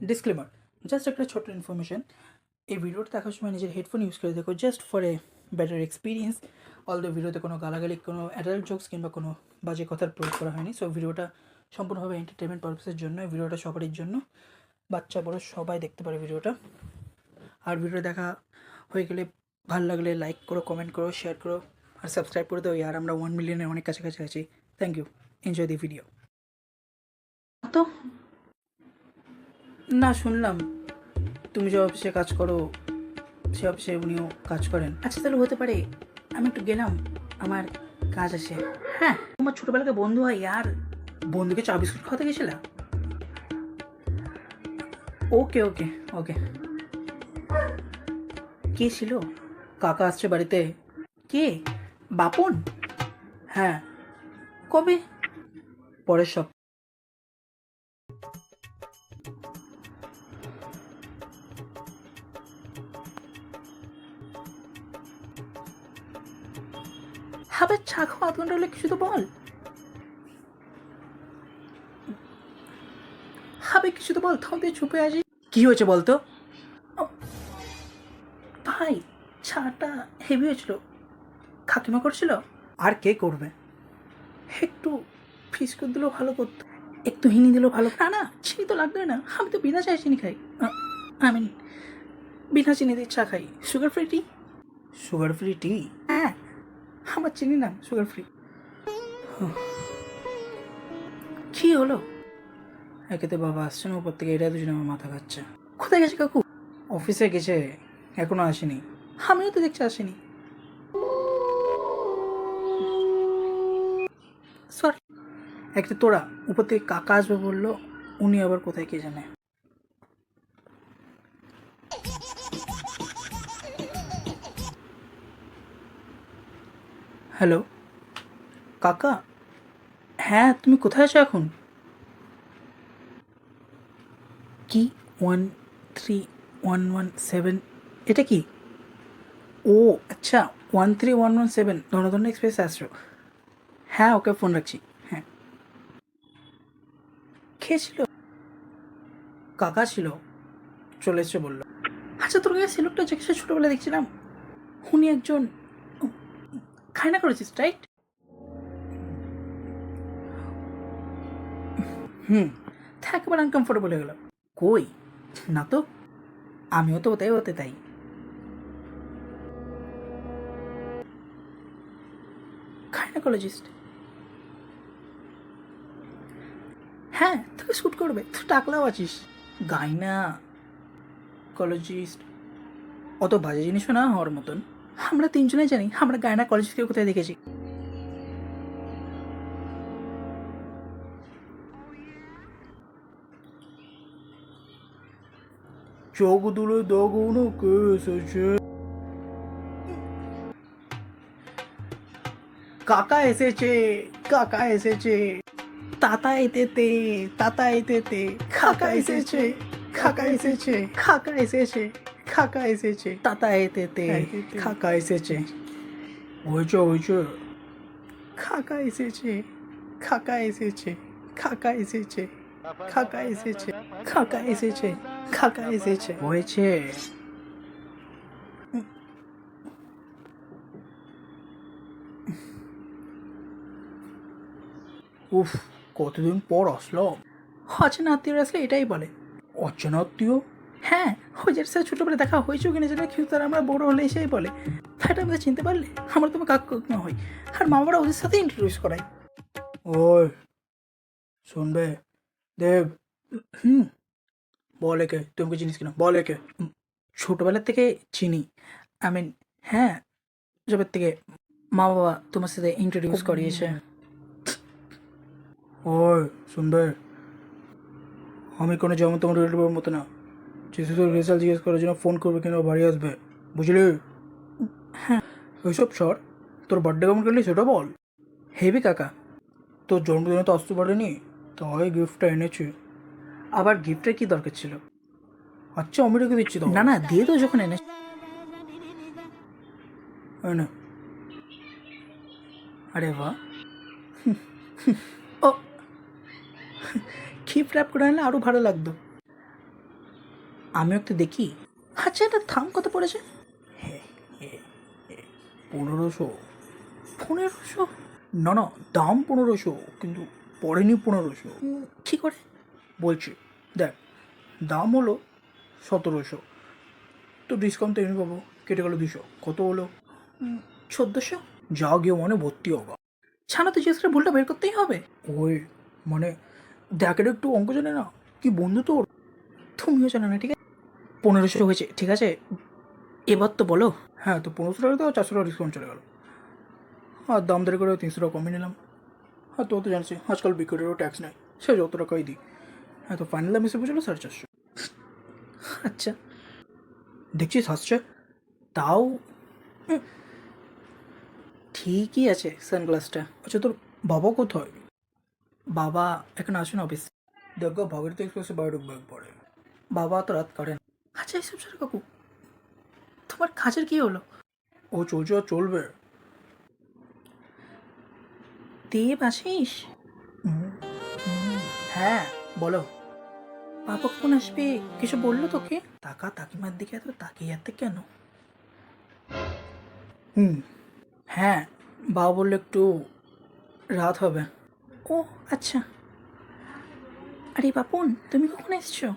Disclaimer, just একটা ছোট্ট information. এই ভিডিওটা দেখার সময় নিজের হেডফোন ইউজ করে দেখো, just for a better experience. Although ভিডিওতে কোনো গালাগালি, কোনো অ্যাডাল্ট জোকস কিংবা কোনো বাজে কথার প্রয়োগ করা হয়নি। সো ভিডিওটা সম্পূর্ণভাবে এন্টারটেনমেন্ট পারপাসের জন্য। ভিডিওটা সবারই জন্য, বাচ্চা বড় সবাই দেখতে পারে ভিডিওটা। আর ভিডিও দেখা হয়ে গেলে ভালো লাগলে লাইক করো, কমেন্ট করো, শেয়ার করো আর সাবস্ক্রাইব করে দাও। আর আমরা 1 মিলিয়নের অনেক কাছাকাছি আছি। Thank you, enjoy the video. তো না, শুনলাম তুমি যে অফিসে কাজ করো সে অফিসে উনিও কাজ করেন। আচ্ছা তাহলে হতে পারে আমি একটু গেলাম, আমার কাজ আছে। হ্যাঁ, তোমার ছোটবেলাকে বন্ধু হয় আর বন্ধুকে চা বিস্কুট খাওয়াতে গেছিলা? ওকে ওকে ওকে। কে ছিল? কাকা আসছে বাড়িতে। কে? বাপন? হ্যাঁ। কবে? পরের সপ্তাহে। হবে চা খাওয়া 8 ঘন্টা হলে কিছু তো বল। হবে কিছু তো বল, থামতে চুপে আসি। কি হয়েছে বলতো? ভাই, চাটা হেভি হয়েছিল। কাকিমা করছিল? আর কে করবে? একটু ফিস করে দিলেও ভালো করতো, একটু হিনি দিলেও ভালো। না না, চিনি তো লাগবে না, আমি তো বিনা চায়ে চিনি খাই। আমি বিনা চিনি দিয়ে চা খাই। সুগার ফ্রি টি? সুগার ফ্রি টি? হ্যাঁ, আমার চিনি না, সুগার ফ্রি। কি হলো? একেতে বাবা আসছে না, উপর থেকে এটা দুজনে আমার মাথা খাচ্ছে। কোথায় গেছে কাকু? অফিসে গেছে, এখনো আসেনি। আমিও তো দেখছি আসেনি। সরি। একটা তোরা উপর থেকে কাকা আসবে বললো, উনি আবার কোথায় কে জানে। হ্যালো কাকা। হ্যাঁ, তুমি কোথায় আছো এখন? কি 13117? এটা কি? ও আচ্ছা, 13117 ধনধন্য এক্সপ্রেস আসছো। হ্যাঁ, ওকে ফোন রাখছি। হ্যাঁ। খেয়েছিল? কাকা ছিল, চলে এসছে বললো। আচ্ছা, তোর কাছে সিলুকটা যাকে সে ছোটোবেলায় দেখছিলাম, উনি একজন খায়না করেছিস, রাইট? হুম। একেবারে আনকমফোর্টেবল হয়ে গেল। কই না তো, আমিও তো ওটাই হতে তাই। গাইনোকোলজিস্ট? হ্যাঁ, তোকে শ্যুট করবে, তুই টাকলাও আছিস। গাইনাকোলজিস্ট অত বাজে জিনিসও না হওয়ার মতন। আমরা তিনজনেই জানি আমরা গাইনাকোলজিস্টকে কোথায় দেখেছি। চোখ তুলে দেখো না কে এসেছে। কাকা এসেছে, কাকা এসেছে। তাতা এতেতে, তাতা এতেতে, কাকা এসেছে, কাকা এসেছে, কাকা এসেছে, কাকা এসেছে, তাতা এতেতে, কাকা এসেছে। হয়েছে হয়েছে। কাকা এসেছে, কাকা এসেছে, কাকা এসেছে, কাকা এসেছে, কাকা এসেছে, কাকা এসেছে। হয়েছে। উফ, কতদিন পর আসলো। অচেনা আত্মীয়রা আসলে এটাই বলে। অচেনা আত্মীয়? হ্যাঁ, ওই যার সাথে ছোটোবেলা দেখা হয়েছে কিনা সেটা কিন্তু তারা আমরা বড় হলে এসেই বলে। এটা আমাদের চিনতে পারলে আমরা তোমার কাকু না হই, আর মা বাবারা ওদের সাথে ইন্ট্রোডিউস করায়। ওই শুনবে দেব। হুম, বল একে, তুমি চিনিস কিনা বল একে। ছোটোবেলার থেকে চিনি, আই মিন হ্যাঁ, যবের থেকে মা বাবা তোমার সাথে ইন্ট্রোডিউস করিয়েছে। ওই শুনবে, আমি কোনো যেমন তোমার রিলেটিভের মতো না যে শুধু রেজাল্ট জিজ্ঞেস করার জন্য ফোন করবে কিনা বাড়ি আসবে, বুঝলি? হ্যাঁ। ওইসব সর, তোর বার্থডে কেমন করলি সেটা বল। হেবি কাকা, তোর জন্মদিনে তো আসতে পারেনি, তাই গিফটটা এনেছি। আবার গিফটের কি দরকার ছিল? আচ্ছা, আমি রেখে দিচ্ছি তো। না না, দিয়ে তো যখন এনে না। আরে বাহ। ও, গিফট র্যাপ করে আনলে আরও ভালো লাগতো। আমিও একটু দেখি। আচ্ছা, এটা থাম কত পড়েছে? 1500। 1500? না না, দাম 1500, কিন্তু পড়েনি 1500। কী করে? বলছি, দেখ, দাম হলো 1700, তো ডিসকাউন্ট তো এমনি পাবো, কেটে গেলো 200, কত হলো? 1400। যা গিয়ে মানে ভর্তি হবা। ছানা তো জিজ্ঞেস করে ভুলটা বের করতেই হবে। ওই মানে দেখ, এটা একটু অঙ্ক জানে না, কি বন্ধু তোর? তুমিও জানো না, ঠিক আছে? 1500 হয়েছে, ঠিক আছে, এবার তো বলো। হ্যাঁ, তো 1500 টাকা তো 400 টাকা ডিসকাউন্ট চলে গেল, আর দাম দরে করে 300 টাকা কমিয়ে নিলাম। হ্যাঁ, তো জানছি আজকাল বিক্রিরও ট্যাক্স নেই, সে যত টাকাই দিই। হ্যাঁ, তো ফাইনাল দাম হিসেবে ছিল 450। আচ্ছা, দেখছিস হাসছে, তাও ঠিকই আছে সানগ্লাসটা। আচ্ছা, তোর বাবা কোথায়? বাবা এখন আসেন অফিস। দেখো, ভাগীরথী এক্সপ্রেসে বাইরে ব্যাগ পড়ে, বাবা তো রাত করেন। আচ্ছা, এইসব ছেড়ে কাকু, তোমার কাজের কি হলো? ও চলছে আর চলবে। দেব আসিস? হ্যাঁ, বলো। বাবা কখন আসবে, কিছু বললো তোকে? তাকা তাকিমার দিকে এত তাকিয়ে যেতে কেন? হ্যাঁ, বাবা বললো একটু রাত হবে। ও আচ্ছা। আরে বাপন, তুমি কখন এসছো?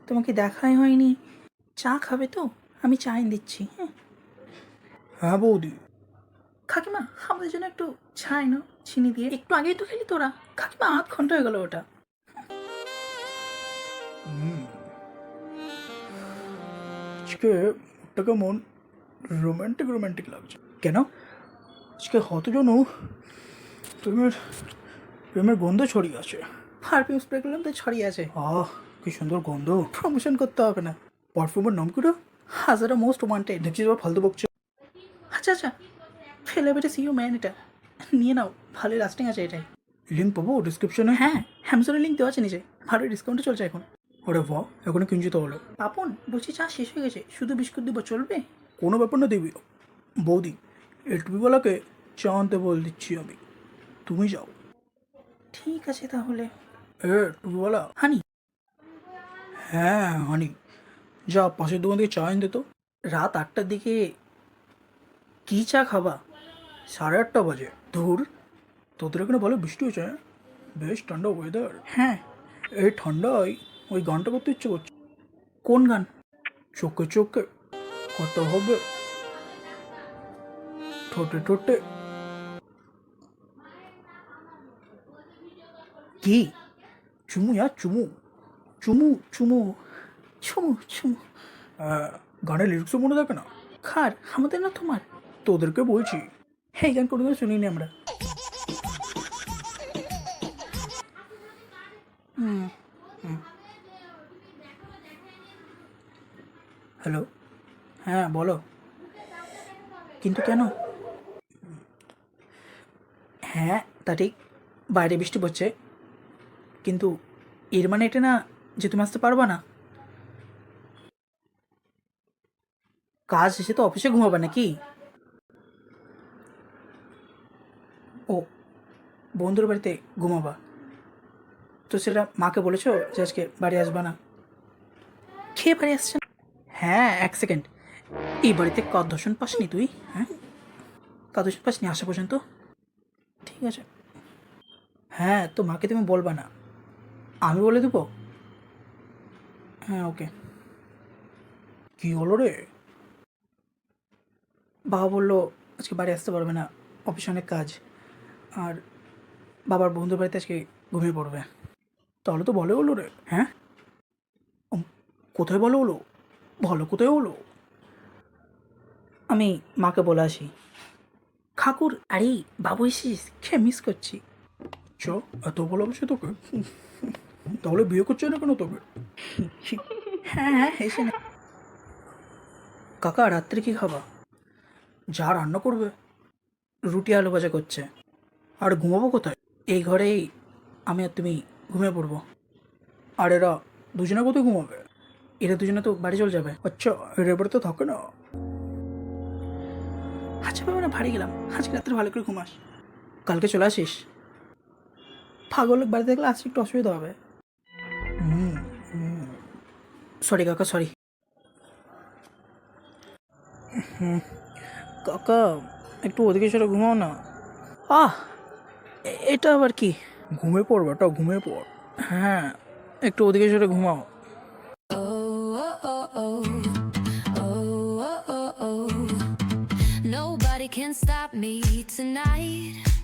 তোমাকে দেখাই হয়নি। চা খাবে তো? আমি চা এনে দিচ্ছি। হ্যাঁ হ্যাঁ বৌদি। কাকিমা, আমাদের জন্য একটু চা এনো, চিনি দিয়ে। একটু আগেই তো খেলি তোরা। কাকিমা, আধ ঘন্টা হয়ে গেল ওটা। আজকে ওটা কেমন রোমান্টিক রোমান্টিক লাগছে। কেন? আজকে হয়তো যেন প্রেমের প্রেমের গন্ধ ছড়িয়ে আছে। পারফিউম স্প্রে করলাম তো ছড়িয়ে আছে। আহ, কি সুন্দর গন্ধ। প্রমোশন করতে হবে না। পারফিউমের নাম কি রে? হাজারা মোস্ট ওয়ান্টেড। দেখছিস এবার ফালতু বকছে। আচ্ছা আচ্ছা, ফেলে বেটে সিইউ ম্যান, এটা নিয়ে নাও, ভালোই লাস্টিং আছে এটাই। লিঙ্ক পাবো ডিসক্রিপশনে? হ্যাঁ, অ্যামাজনের লিঙ্ক দেওয়া আছে নিচে, ভালো ডিসকাউন্টে চলছে এখন। ওরে বাহ, এখনো কিনছি তাহলে। পাপন, বলছি চা শেষ হয়ে গেছে, শুধু বিস্কুট দিব, চলবে? কোনো ব্যাপার না দিবি। বৌদি, এই টুপিওয়ালাকে চা আনতে বল দিচ্ছি আমি, তুমি যাও। ঠিক আছে তাহলে। টুপিওয়ালা হানি। হ্যাঁ হানি, যা পাশের দোকান থেকে চা এনে দে তো। রাত 8টার দিকে কী চা খাবা? 8:30 বাজে। ধুর, তোদের এখানে ভালো বৃষ্টি হয়েছে, বেশ ঠান্ডা ওয়েদার। হ্যাঁ, এই ঠান্ডায় ওই গানটা করতে ইচ্ছে করছে। কোন গান? চোখে চোখে কথা হবে, ঠোঁটে ঠোঁটে। কি? চুমু চুমু, চুমু চুমু, চুমু চুমু। গানের লিরিক্সও মনে থাকে না? খার আমাদের না তোমার? তোদেরকে বলছি, এই গান কোনো শুনিনি আমরা। হ্যালো, হ্যাঁ বলো। কিন্তু কেন? হ্যাঁ তা ঠিক, বাইরে বৃষ্টি পড়ছে, কিন্তু এর মানে এটা না যে তুমি আসতে পারবা না। কাজ শেষে তো অফিসে ঘুমাবে নাকি? ও, বন্ধুর বাড়িতে ঘুমাবা? তো সেটা মাকে বলেছো যে আজকে বাড়ি আসবা না? খেয়ে বাড়ি আসছে না? হ্যাঁ, 1 সেকেন্ড, এই বাড়িতে কদর্শন পাসনি তুই? হ্যাঁ, কদর্শন পাসনি আসা পর্যন্ত? ঠিক আছে। হ্যাঁ, তো মাকে তুমি বলবা না, আমি বলে দেবো। হ্যাঁ ওকে। কী হলো রে? বাবা বললো আজকে বাড়ি আসতে পারবে না, অফিসে অনেক কাজ, আর বাবার বন্ধুর বাড়িতে আজকে ঘুমিয়ে পড়বে। তাহলে তো ভালো হলো রে। হ্যাঁ, কোথায় ভালো হলো? ভালো কোথায় হলো? আমি মাকে বলে আসি। ঠাকুর, আরে বাবু এসিস, খেয়ে মিস করছি। চ, এত ভালোবাসে তোকে, তাহলে বিয়ে করছে না কেন তোকে? হ্যাঁ হ্যাঁ, এসে না। কাকা, রাত্রে কি খাবা? যা রান্না করবে। রুটি আলু ভাজা করছে। আর ঘুমাবো কোথায়? এই ঘরেই আমি আর তুমি ঘুমিয়ে পড়বো। আর এরা দুজনে কোথায় ঘুমাবে? এরা দুজনে তো বাড়ি চলে যাবে। আচ্ছা, এর এবারে তো থাকে না। আচ্ছা বাবা, না ভারী গেলাম, আজকে রাত্রে ভালো করে ঘুমাস। কালকে চলে আসিস। পাগল লোক বাড়িতে দেখলে আজকে একটু অসুবিধা হবে। হুম হুম, সরি কাকা, সরি। কাকা একটু ওদিকে সরে ঘুমাও না। আহ এটা আবার কি? ঘুমিয়ে পড় বেটা, ঘুমিয়ে পড়। হ্যাঁ, একটু ওদিকে সরে ঘুমাও। Nobody can stop me tonight.